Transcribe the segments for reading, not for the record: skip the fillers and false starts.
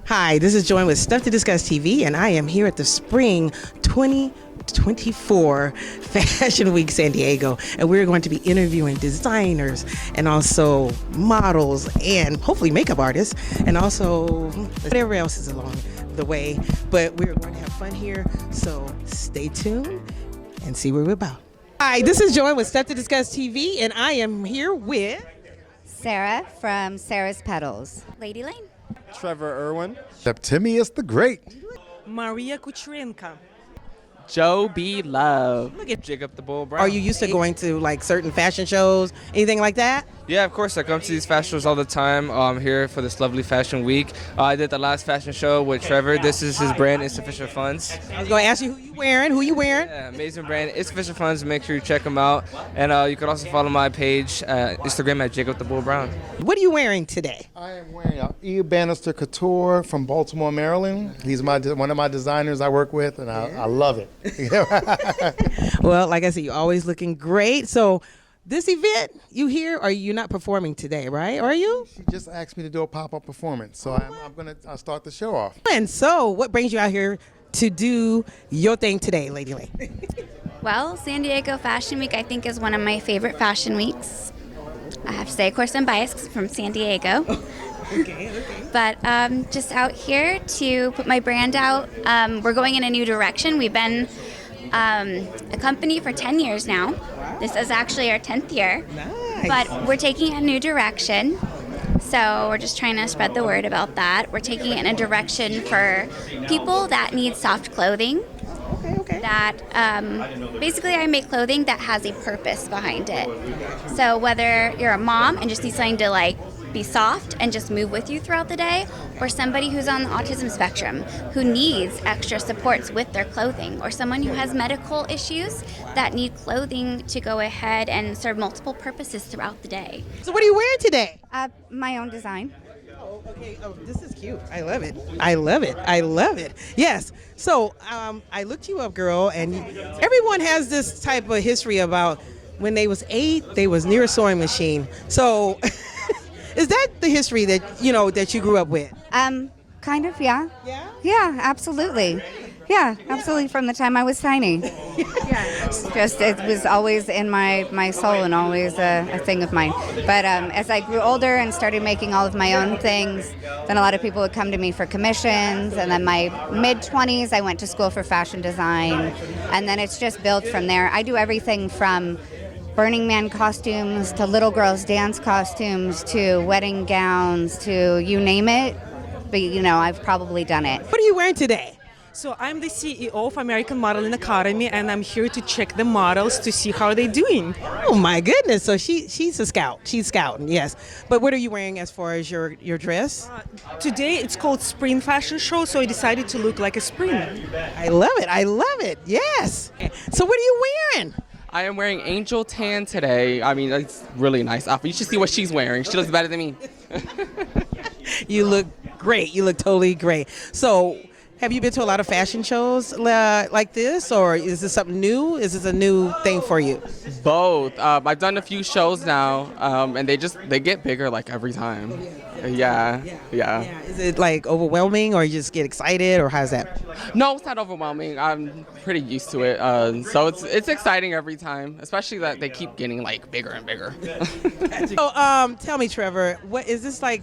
Hi, this is Joy with Stuff to Discuss TV, and I am here at the Spring 2024 Fashion Week San Diego, and we're going to be interviewing designers and also models and hopefully makeup artists and also whatever else is along the way. But we're going to have fun here, so stay tuned and see what we're about. Hi, this is Joy with Stuff to Discuss TV, and I am here with Sarah from Sarah's Petals. Lady Lane. Trevor Irwin. Septimius the Great. Maria Kucherenko. Joe B. Love. Look at Jacob the Bull Brown. Are you used to going to like certain fashion shows, anything like that? Yeah, of course. I come to these fashion shows all the time. I'm here for this lovely fashion week. I did the last fashion show with Trevor. This is his brand, Insufficient Funds. I was going to ask you who you wearing? Yeah, amazing brand, Insufficient Funds. Make sure you check them out. And you can also follow my page, Instagram at Jacob the Bull Brown. What are you wearing today? I am wearing E. Bannister Couture from Baltimore, Maryland. He's one of my designers I work with, and I love it. Well, like I said, you're always looking great. So this event, you here, or you're not performing today, right? Are you? She just asked me to do a pop-up performance, so I'm going to start the show off. And so what brings you out here to do your thing today, Lady Lane? Well, San Diego Fashion Week I think is one of my favorite fashion weeks. I have to say, of course, I'm biased 'cause I'm from San Diego. Okay. But just out here to put my brand out. We're going in a new direction. We've been a company for 10 years now. This is actually our 10th year. Nice. But we're taking a new direction. So we're just trying to spread the word about that. We're taking it in a direction for people that need soft clothing. Okay. That basically I make clothing that has a purpose behind it. So whether you're a mom and just need something to like be soft and just move with you throughout the day, or somebody who's on the autism spectrum who needs extra supports with their clothing, or someone who has medical issues that need clothing to go ahead and serve multiple purposes throughout the day. So what are you wearing today? My own design. Oh, okay. Oh, this is cute. I love it. Yes. So I looked you up, girl, and everyone has this type of history about when they was 8, they was near a sewing machine. So is that the history that that you grew up with? Kind of, yeah. Yeah. Yeah, absolutely. Yeah, absolutely. From the time I was tiny. Yeah. Just it was always in my soul and always a thing of mine. But as I grew older and started making all of my own things, then a lot of people would come to me for commissions. And then my mid-20s, I went to school for fashion design. And then it's just built from there. I do everything from Burning Man costumes to little girls' dance costumes to wedding gowns to you name it. But, I've probably done it. What are you wearing today? So I'm the CEO of American Modeling Academy, and I'm here to check the models to see how they're doing. Oh my goodness! So she's a scout. She's scouting, yes. But what are you wearing as far as your dress? Today it's called Spring Fashion Show, so I decided to look like a spring. I love it. Yes. So what are you wearing? I am wearing Angel Tan today. I mean, it's really nice outfit. You should see what she's wearing. She looks better than me. You look great. You look totally great. So, have you been to a lot of fashion shows like this, or is this something new? Is this a new thing for you? Both. I've done a few shows now, and they get bigger like every time. Yeah. Is it like overwhelming, or you just get excited, or how's that? No, it's not overwhelming. I'm pretty used to it. So it's exciting every time, especially that they keep getting like bigger and bigger. So, tell me, Trevor, what is this like?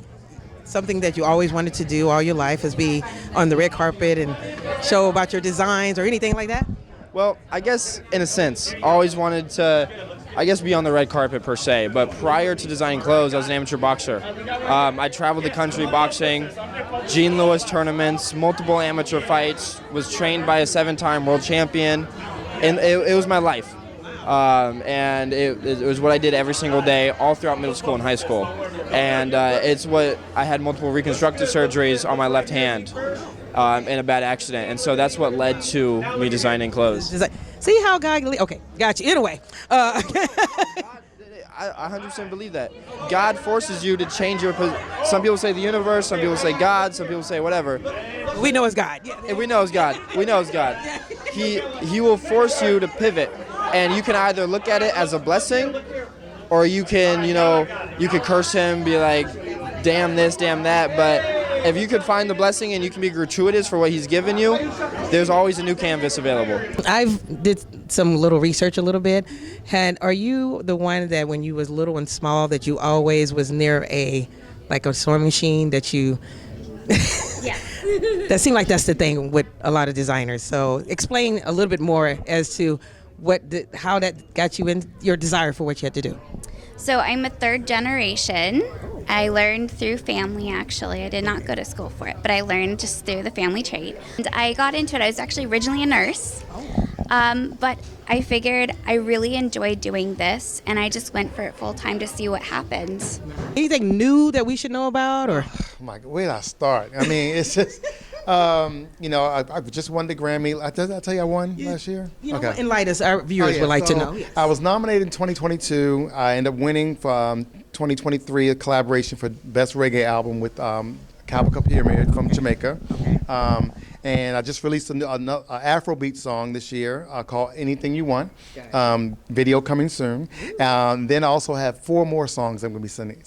Something that you always wanted to do all your life is be on the red carpet and show about your designs or anything like that? Well, I guess in a sense, always wanted to, be on the red carpet per se. But prior to designing clothes, I was an amateur boxer. I traveled the country boxing, Jean Lewis tournaments, multiple amateur fights, was trained by a 7-time world champion, and it was my life. And it was what I did every single day, all throughout middle school and high school. And it's what I had multiple reconstructive surgeries on my left hand in a bad accident. And so that's what led to me designing clothes. See how God... Okay, got you. Anyway. I 100% believe that. God forces you to change your position. Some people say the universe, some people say God, some people say whatever. We know it's God. Yeah. And we know it's God. He will force you to pivot. And you can either look at it as a blessing, or you can, you could curse him, be like, damn this, damn that. But if you could find the blessing and you can be gratuitous for what he's given you, there's always a new canvas available. I've did some little research a little bit. Are you the one that when you was little and small that you always was near a sewing machine that you Yeah. that seemed like that's the thing with a lot of designers. So explain a little bit more as to how that got you in your desire for what you had to do. So I'm a third generation. I learned through family, actually. I did not go to school for it, but I learned just through the family trade. And I got into it. I was actually originally a nurse, but I figured I really enjoyed doing this, and I just went for it full time to see what happens. Anything new that we should know about, or? My God, where did I start? I mean, it's just, I just won the Grammy. Did I tell you I won last year? Okay. Enlighten us, our viewers would like to know. Yes. I was nominated in 2022. I ended up winning for 2023 a collaboration for Best Reggae Album with Kabaka Pyramid from Jamaica. And I just released an Afrobeat song this year called Anything You Want. Video coming soon. Then I also have 4 more songs I'm going to be sending.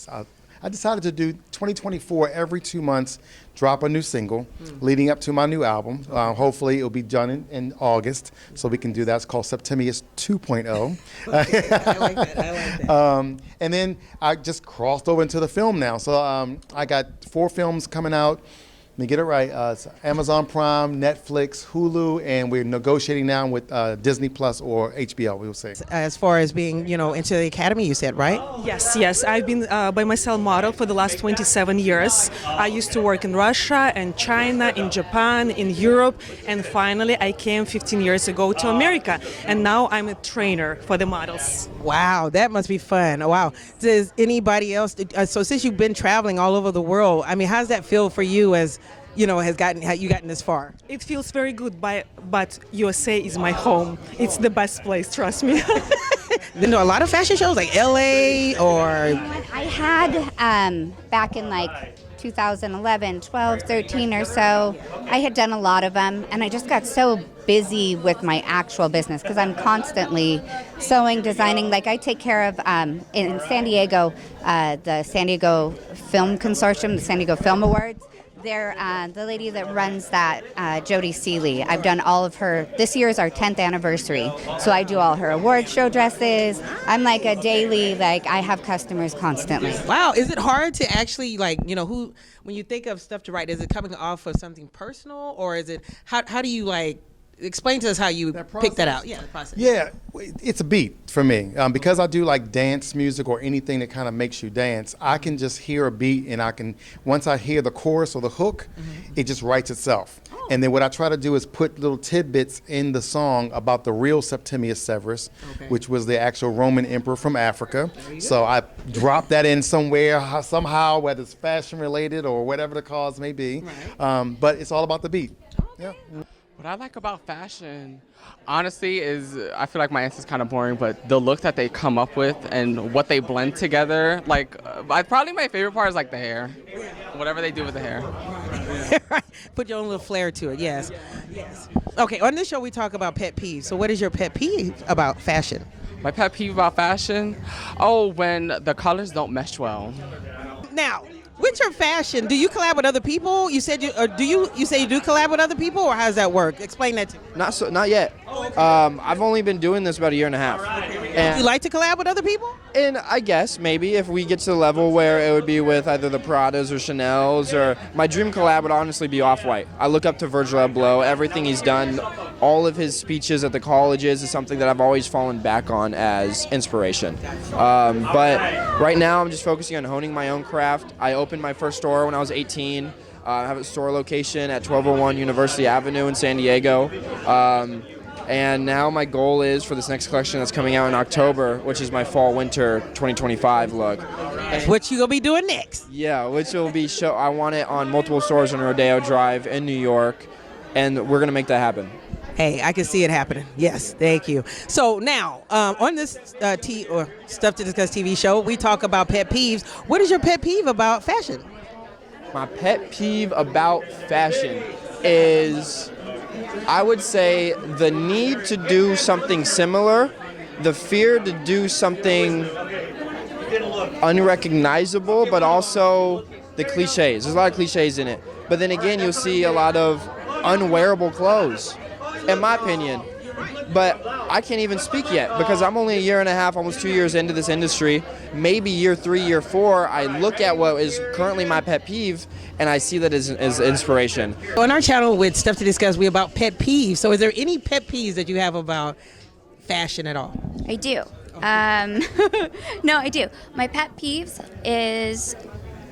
I decided to do 2024 every 2 months, drop a new single leading up to my new album. Hopefully it'll be done in August, so we can do that. It's called Septimius 2.0. I like that. And then I just crossed over into the film now. So I got 4 films coming out. Let me get it right. It's Amazon Prime, Netflix, Hulu, and we're negotiating now with Disney Plus or HBO, we will say. As far as being, into the academy, you said, right? Yes. I've been by myself model for the last 27 years. I used to work in Russia and China, in Japan, in Europe, and finally I came 15 years ago to America, and now I'm a trainer for the models. Wow, that must be fun. Wow. Does anybody else, so since you've been traveling all over the world, I mean, how does that feel for you as how you gotten this far? It feels very good, but USA is my home. It's the best place, trust me. A lot of fashion shows like LA or... I had back in 2011, 12, 13 or so, I had done a lot of them, and I just got so busy with my actual business because I'm constantly sewing, designing. I take care of, in San Diego, the San Diego Film Consortium, the San Diego Film Awards. They're the lady that runs that, Jody Seeley. I've done all of her. This year is our 10th anniversary, so I do all her award show dresses. I'm like a daily, I have customers constantly. Wow, is it hard to actually when you think of stuff to write, is it coming off of something personal, or is it, how do you explain to us how you pick that out? Yeah, the process. Yeah, it's a beat for me. Because I do dance music or anything that kind of makes you dance, I can just hear a beat, and once I hear the chorus or the hook, it just writes itself. And then what I try to do is put little tidbits in the song about the real Septimius Severus, which was the actual Roman emperor from Africa. So I drop that in somewhere, somehow, whether it's fashion related or whatever the cause may be. Right. But it's all about the beat. Yeah. What I like about fashion, honestly, is I feel like my answer is kind of boring, but the look that they come up with and what they blend together, probably my favorite part is the hair, whatever they do with the hair. Put your own little flair to it, yes. Okay, on this show we talk about pet peeves. So what is your pet peeve about fashion? My pet peeve about fashion? When the colors don't mesh well. Now, with your fashion, do you collab with other people? You said you say you do collab with other people, or how does that work? Explain that to me. Not yet. I've only been doing this about a year and a half. And you like to collab with other people? And I guess maybe if we get to the level where it would be with either the Pradas or Chanels, or my dream collab would honestly be Off-White. I look up to Virgil Abloh. Everything he's done, all of his speeches at the colleges is something that I've always fallen back on as inspiration. But right now I'm just focusing on honing my own craft. I opened my first store when I was 18. I have a store location at 1201 University Avenue in San Diego. And now my goal is for this next collection that's coming out in October, which is my fall-winter 2025 look. What you gonna be doing next? Yeah, which will be I want it on multiple stores on Rodeo Drive in New York, and we're gonna make that happen. Hey, I can see it happening. Yes, thank you. So now, on this Stuff to Discuss TV show, we talk about pet peeves. What is your pet peeve about fashion? My pet peeve about fashion is, I would say, the need to do something similar, the fear to do something unrecognizable, but also the cliches. There's a lot of cliches in it. But then again, you'll see a lot of unwearable clothes, in my opinion. But I can't even speak yet because I'm only a year and a half, almost 2 years into this industry. Maybe year 3, year 4, I look at what is currently my pet peeve and I see that as inspiration. On our channel with Stuff to Discuss, we're about pet peeves. So is there any pet peeves that you have about fashion at all? I do. No, I do. My pet peeves is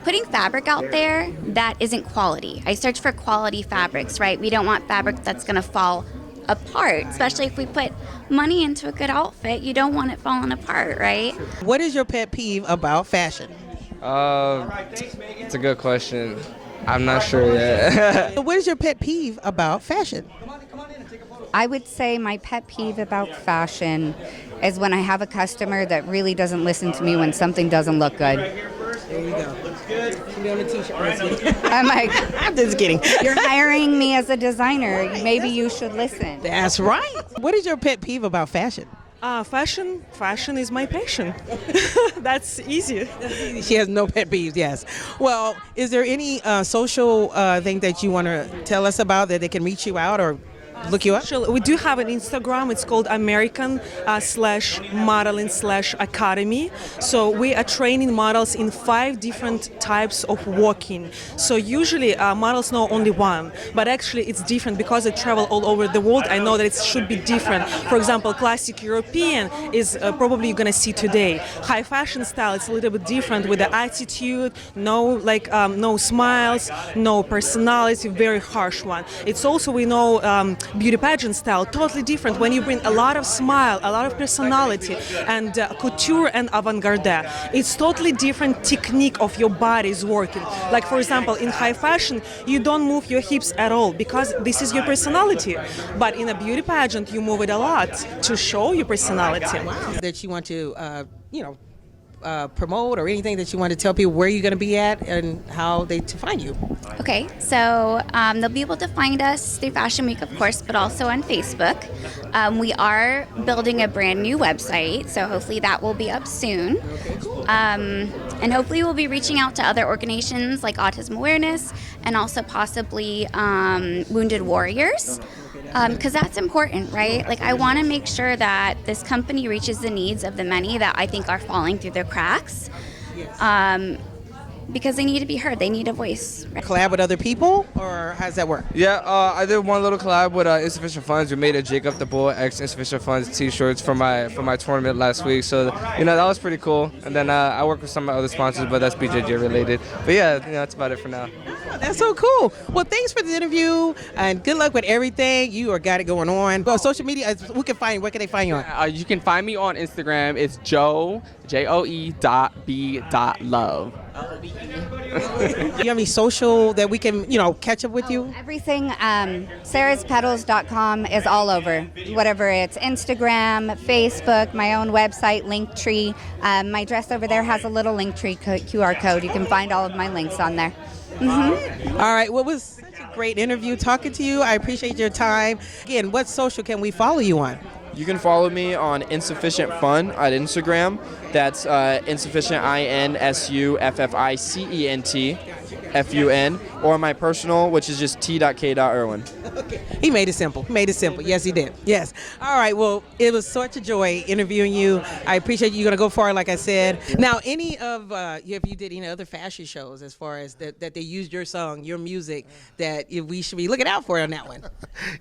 putting fabric out there that isn't quality. I search for quality fabrics, right? We don't want fabric that's going to fall apart, especially if we put money into a good outfit. You don't want it falling apart, right? What is your pet peeve about fashion? It's a good question. I'm not sure yet. What is your pet peeve about fashion? I would say my pet peeve about fashion is when I have a customer that really doesn't listen to me when something doesn't look good. There you go. Be on the t-shirt. I'm like, I'm just kidding. you're hiring me as a designer. Maybe you should listen. That's right. What is your pet peeve about fashion? Fashion is my passion. That's easy. She has no pet peeves, yes. Well, is there any social thing that you want to tell us about that they can reach you out or look you up? We do have an Instagram. It's called American/modeling/academy. So we are training models in 5 different types of walking. So usually models know only one, but actually it's different because they travel all over the world. I know that it should be different. For example, classic European is probably you're gonna see today. High fashion style, it's a little bit different with the attitude, no smiles, no personality, very harsh one. It's also, we know, beauty pageant style, totally different when you bring a lot of smile, a lot of personality, and couture and avant-garde. It's totally different technique of your body is working. Like for example, in high fashion, you don't move your hips at all because this is your personality. But in a beauty pageant, you move it a lot to show your personality. That you want to, promote or anything that you want to tell people where you're going to be at and how they to find you? Okay, so they'll be able to find us through Fashion Week, of course, but also on Facebook. We are building a brand new website, so hopefully that will be up soon. And hopefully we'll be reaching out to other organizations like Autism Awareness and also possibly Wounded Warriors. Because that's important, right? Like, I want to make sure that this company reaches the needs of the many that I think are falling through the cracks. Because they need to be heard. They need a voice. Collab with other people, or how does that work? Yeah, I did one little collab with Insufficient Funds. We made a Jacob the Bull X Insufficient Funds t-shirts for my tournament last week. So, that was pretty cool. And then I work with some of my other sponsors, but that's BJJ related. But yeah, that's about it for now. That's so cool. Well, thanks for the interview, and good luck with everything. You got it going on. Well, social media, where can they find you on? You can find me on Instagram. It's joe.b.love. Do you have any social that we can, catch up with you? Everything, sarahspetals.com is all over. Whatever it's Instagram, Facebook, my own website, Linktree. My dress over there has a little Linktree QR code. You can find all of my links on there. Mm-hmm. All right. Well, it was such a great interview talking to you. I appreciate your time. Again, what social can we follow you on? You can follow me on Insufficient Fun at Instagram. That's Insufficient INSUFFICENT FUN, or my personal, which is just t.k.irwin. Okay. He made it simple. Yes, he did. Yes. All right. Well, it was such a joy interviewing you. I appreciate you. You're going to go far, like I said. Now, any of, if you did any other fashion shows as far as that they used your song, your music, that we should be looking out for on that one?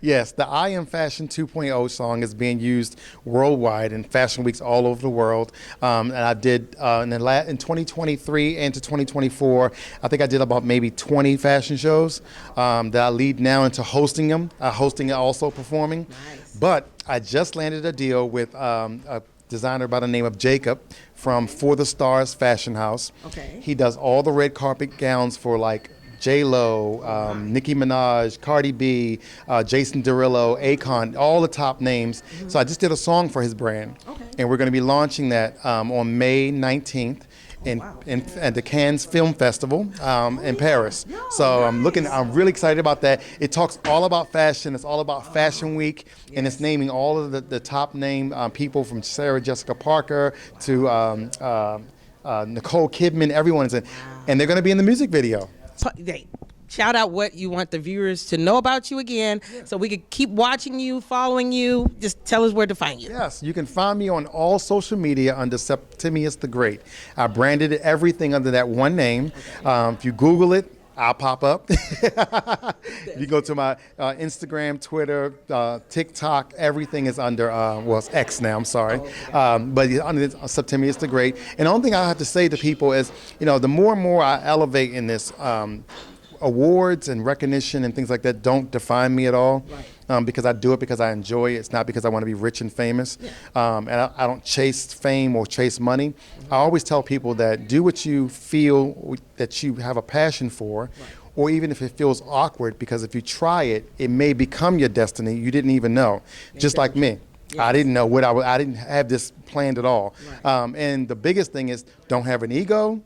Yes, the I Am Fashion 2.0 song is being used worldwide in fashion weeks all over the world. And I did in 2023 and to 2024, I think I did about maybe 20 fashion shows that I lead now into hosting them, hosting and also performing. Nice. But I just landed a deal with a designer by the name of Jacob from For the Stars Fashion House. Okay. He does all the red carpet gowns for like J-Lo, Nicki Minaj, Cardi B, Jason Derulo, Akon, all the top names. Mm-hmm. So I just did a song for his brand. Okay. And we're going to be launching that on May 19th. At the Cannes Film Festival in Paris. So I'm really excited about that. It talks all about fashion. It's all about Fashion Week, and it's naming all of the top name people from Sarah Jessica Parker to Nicole Kidman, everyone's in, and they're going to be in the music video. Shout out what you want the viewers to know about you again, so we could keep watching you, following you. Just tell us where to find you. Yes, you can find me on all social media under Septimius the Great. I branded everything under that one name. If you Google it, I'll pop up. You go to my Instagram, Twitter, TikTok, everything is under, well, it's X now, I'm sorry. But it's under Septimius the Great. And the only thing I have to say to people is, the more and more I elevate in this, awards and recognition and things like that don't define me at all. Because I do it because I enjoy it. It's not because I want to be rich and famous. And I don't chase fame or chase money. I always tell people that do what you feel that you have a passion for, or even if it feels awkward, because if you try it, it may become your destiny. You didn't even know. Just like me. Yes. I didn't know what I didn't have this planned at all. And the biggest thing is don't have an ego.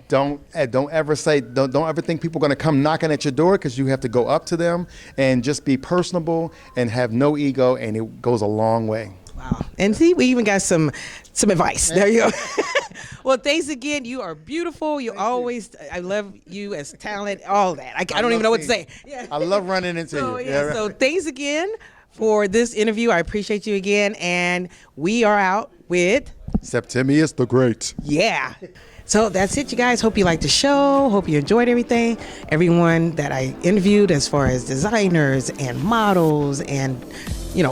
Don't ever think people are going to come knocking at your door, because you have to go up to them and just be personable and have no ego, and it goes a long way. Wow. And see, we even got some advice. There you go. Well, thanks again. You are beautiful. I love you as talent, all that. I don't even know what to say. Yeah. I love running into you. Yeah, so thanks again for this interview. I appreciate you again. And we are out with Septimius the Great. Yeah. So that's it, you guys. Hope you liked the show. Hope you enjoyed everything. Everyone that I interviewed, as far as designers and models and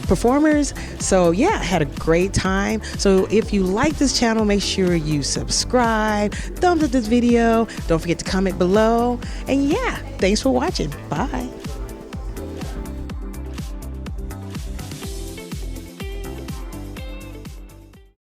performers. So yeah, I had a great time. So if you like this channel, make sure you subscribe, thumbs up this video. Don't forget to comment below. And yeah, thanks for watching. Bye.